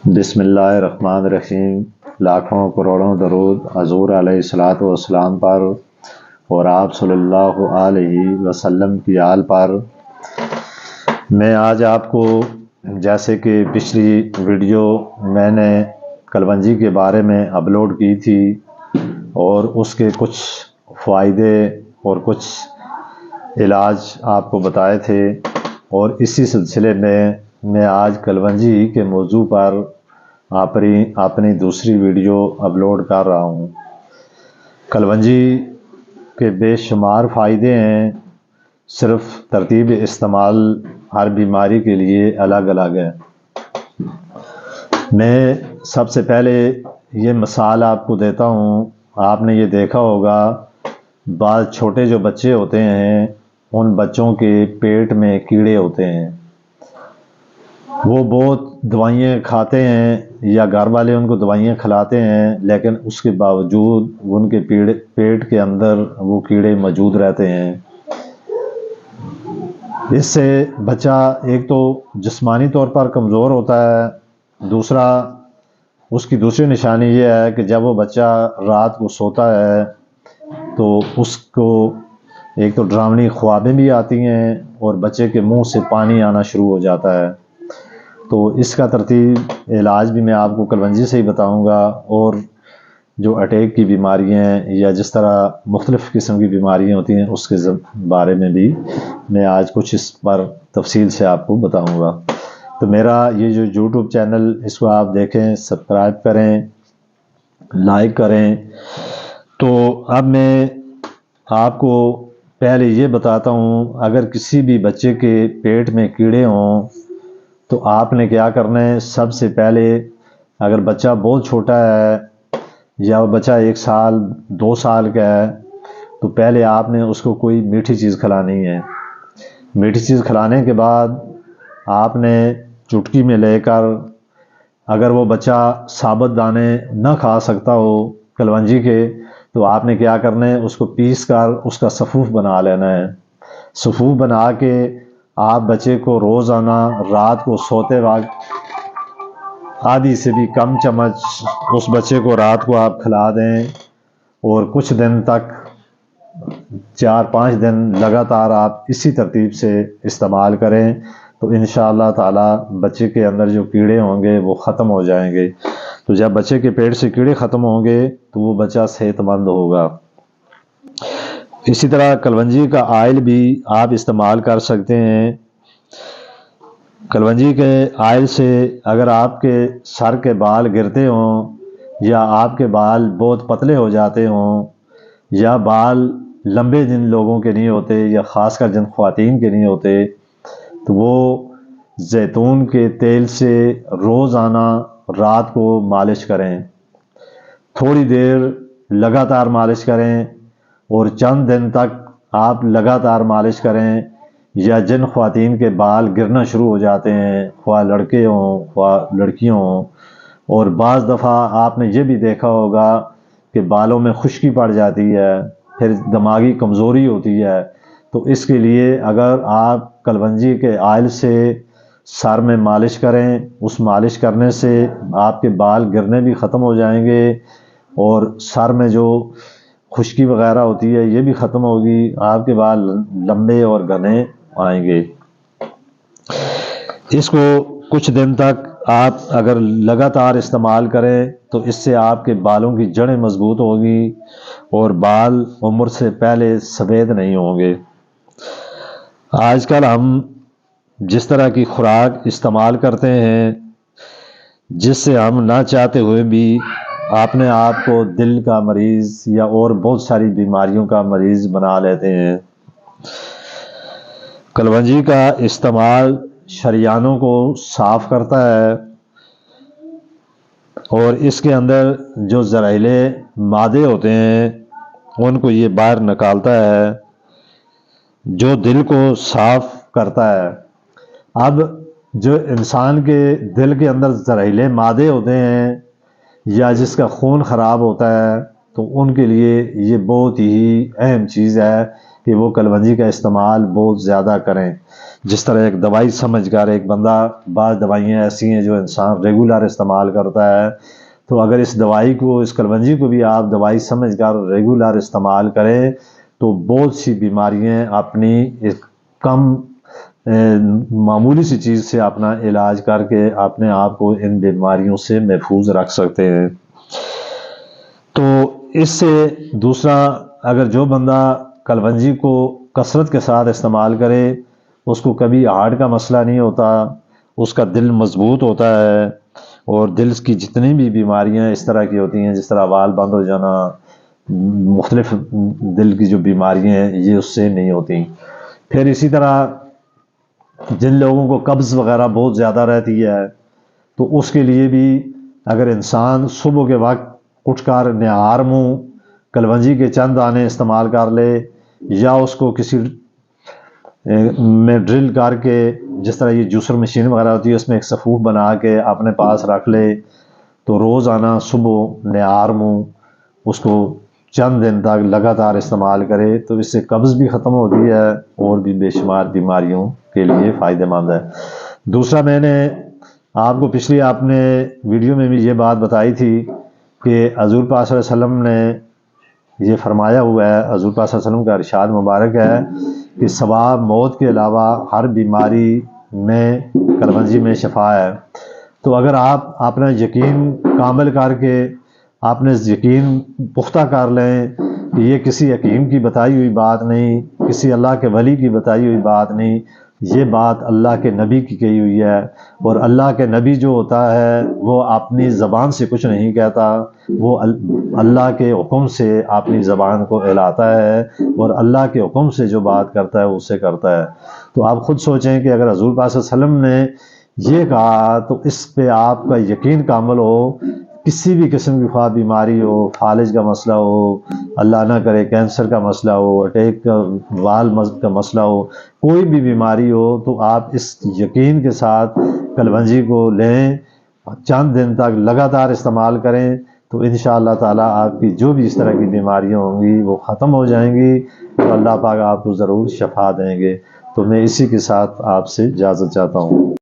بسم اللہ الرحمن الرحیم۔ لاکھوں کروڑوں درود حضور علیہ الصلوۃ والسلام پر اور آپ صلی اللہ علیہ وسلم کی آل پر۔ میں آج آپ کو جیسے کہ پچھلی ویڈیو میں نے کلونجی کے بارے میں اپلوڈ کی تھی اور اس کے کچھ فائدے اور کچھ علاج آپ کو بتائے تھے، اور اسی سلسلے میں آج کلونجی کے موضوع پر اپنی دوسری ویڈیو اپلوڈ کر رہا ہوں۔ کلونجی کے بے شمار فائدے ہیں، صرف ترتیب استعمال ہر بیماری کے لیے الگ الگ ہے۔ میں سب سے پہلے یہ مثال آپ کو دیتا ہوں۔ آپ نے یہ دیکھا ہوگا بعض چھوٹے جو بچے ہوتے ہیں ان بچوں کے پیٹ میں کیڑے ہوتے ہیں، وہ بہت دوائیاں کھاتے ہیں یا گھر والے ان کو دوائیاں کھلاتے ہیں، لیکن اس کے باوجود ان کے پیٹ کے اندر وہ کیڑے موجود رہتے ہیں۔ اس سے بچہ ایک تو جسمانی طور پر کمزور ہوتا ہے، دوسرا اس کی دوسری نشانی یہ ہے کہ جب وہ بچہ رات کو سوتا ہے تو اس کو ایک تو ڈراؤنی خوابیں بھی آتی ہیں اور بچے کے منہ سے پانی آنا شروع ہو جاتا ہے۔ تو اس کا ترتیب علاج بھی میں آپ کو کلونجی سے ہی بتاؤں گا، اور جو اٹیک کی بیماریاں ہیں یا جس طرح مختلف قسم کی بیماریاں ہوتی ہیں اس کے بارے میں بھی میں آج کچھ اس پر تفصیل سے آپ کو بتاؤں گا۔ تو میرا یہ جو یوٹیوب چینل اس کو آپ دیکھیں، سبسکرائب کریں، لائک کریں۔ تو اب میں آپ کو پہلے یہ بتاتا ہوں، اگر کسی بھی بچے کے پیٹ میں کیڑے ہوں تو آپ نے کیا کرنا ہے۔ سب سے پہلے اگر بچہ بہت چھوٹا ہے یا بچہ 1 سال 2 سال کا ہے تو پہلے آپ نے اس کو کوئی میٹھی چیز کھلانی ہے۔ میٹھی چیز کھلانے کے بعد آپ نے چٹکی میں لے کر، اگر وہ بچہ ثابت دانے نہ کھا سکتا ہو کلونجی کے، تو آپ نے کیا کرنا ہے، اس کو پیس کر اس کا سفوف بنا لینا ہے۔ سفوف بنا کے آپ بچے کو روزانہ رات کو سوتے وقت آدھی سے بھی کم چمچ اس بچے کو رات کو آپ کھلا دیں، اور کچھ دن تک 4-5 دن لگاتار آپ اسی ترتیب سے استعمال کریں تو انشاءاللہ تعالی بچے کے اندر جو کیڑے ہوں گے وہ ختم ہو جائیں گے۔ تو جب بچے کے پیٹ سے کیڑے ختم ہوں گے تو وہ بچہ صحت مند ہوگا۔ اسی طرح کلونجی کا آئل بھی آپ استعمال کر سکتے ہیں۔ کلونجی کے آئل سے اگر آپ کے سر کے بال گرتے ہوں یا آپ کے بال بہت پتلے ہو جاتے ہوں یا بال لمبے جن لوگوں کے نہیں ہوتے یا خاص کر جن خواتین کے نہیں ہوتے، تو وہ زیتون کے تیل سے روزانہ رات کو مالش کریں، تھوڑی دیر لگاتار مالش کریں اور چند دن تک آپ لگاتار مالش کریں۔ یا جن خواتین کے بال گرنا شروع ہو جاتے ہیں، خواہ لڑکے ہوں خواہ لڑکیاں ہوں، اور بعض دفعہ آپ نے یہ بھی دیکھا ہوگا کہ بالوں میں خشکی پڑ جاتی ہے، پھر دماغی کمزوری ہوتی ہے، تو اس کے لیے اگر آپ کلونجی کے آئل سے سر میں مالش کریں، اس مالش کرنے سے آپ کے بال گرنے بھی ختم ہو جائیں گے اور سر میں جو خشکی وغیرہ ہوتی ہے یہ بھی ختم ہوگی، آپ کے بال لمبے اور گھنے آئیں گے۔ اس کو کچھ دن تک آپ اگر لگاتار استعمال کریں تو اس سے آپ کے بالوں کی جڑیں مضبوط ہوگی اور بال عمر سے پہلے سفید نہیں ہوں گے۔ آج کل ہم جس طرح کی خوراک استعمال کرتے ہیں جس سے ہم نہ چاہتے ہوئے بھی اپنے آپ کو دل کا مریض یا اور بہت ساری بیماریوں کا مریض بنا لیتے ہیں۔ کلونجی کا استعمال شریانوں کو صاف کرتا ہے اور اس کے اندر جو زہریلے مادے ہوتے ہیں ان کو یہ باہر نکالتا ہے، جو دل کو صاف کرتا ہے۔ اب جو انسان کے دل کے اندر زہریلے مادے ہوتے ہیں یا جس کا خون خراب ہوتا ہے تو ان کے لیے یہ بہت ہی اہم چیز ہے کہ وہ کلونجی کا استعمال بہت زیادہ کریں، جس طرح ایک دوائی سمجھ کر ایک بندہ، بعض دوائیاں ایسی ہیں جو انسان ریگولر استعمال کرتا ہے، تو اگر اس دوائی کو، اس کلونجی کو بھی آپ دوائی سمجھ کر ریگولر استعمال کریں تو بہت سی بیماریاں اپنی ایک کم معمولی سی چیز سے اپنا علاج کر کے اپنے آپ کو ان بیماریوں سے محفوظ رکھ سکتے ہیں۔ تو اس سے دوسرا، اگر جو بندہ کلونجی کو کثرت کے ساتھ استعمال کرے اس کو کبھی ہارٹ کا مسئلہ نہیں ہوتا، اس کا دل مضبوط ہوتا ہے، اور دل کی جتنی بھی بیماریاں اس طرح کی ہوتی ہیں، جس طرح وال بند ہو جانا، مختلف دل کی جو بیماریاں ہیں یہ اس سے نہیں ہوتی۔ پھر اسی طرح جن لوگوں کو قبض وغیرہ بہت زیادہ رہتی ہے تو اس کے لیے بھی اگر انسان صبح کے وقت اٹھ کر نہار منہ کلونجی کے چند دانے استعمال کر لے، یا اس کو کسی میں ڈرل کر کے، جس طرح یہ جوسر مشین وغیرہ ہوتی ہے اس میں ایک صفوف بنا کے اپنے پاس رکھ لے، تو روزانہ صبح نہار منہ اس کو چند دن تک لگاتار استعمال کرے تو اس سے قبض بھی ختم ہوتی ہے اور بھی بے شمار بیماریوں کے لیے فائدہ مند ہے۔ دوسرا، میں نے آپ کو پچھلی اپنے ویڈیو میں بھی یہ بات بتائی تھی کہ حضور پاک صلی اللہ علیہ وسلم نے یہ فرمایا ہوا ہے، حضور پاک صلی اللہ علیہ وسلم کا ارشاد مبارک ہے کہ ثواب موت کے علاوہ ہر بیماری میں کلونجی میں شفا ہے۔ تو اگر آپ اپنا یقین کامل کر کے، آپ نے یقین پختہ کر لیں کہ یہ کسی حکیم کی بتائی ہوئی بات نہیں، کسی اللہ کے ولی کی بتائی ہوئی بات نہیں، یہ بات اللہ کے نبی کی کہی ہوئی ہے، اور اللہ کے نبی جو ہوتا ہے وہ اپنی زبان سے کچھ نہیں کہتا، وہ اللہ کے حکم سے اپنی زبان کو ہلاتا ہے، اور اللہ کے حکم سے جو بات کرتا ہے وہ اسے کرتا ہے۔ تو آپ خود سوچیں کہ اگر حضور پاک صلی اللہ علیہ وسلم نے یہ کہا تو اس پہ آپ کا یقین کامل ہو، کسی بھی قسم کی خواہ بیماری ہو، فالج کا مسئلہ ہو، اللہ نہ کرے کینسر کا مسئلہ ہو، اٹیک کا، وال کا مسئلہ ہو، کوئی بھی بیماری ہو، تو آپ اس یقین کے ساتھ کلونجی کو لیں، چند دن تک لگاتار استعمال کریں تو انشاءاللہ تعالیٰ آپ کی جو بھی اس طرح کی بیماریاں ہوں گی وہ ختم ہو جائیں گی، تو اللہ پاک آپ کو ضرور شفا دیں گے۔ تو میں اسی کے ساتھ آپ سے اجازت چاہتا ہوں۔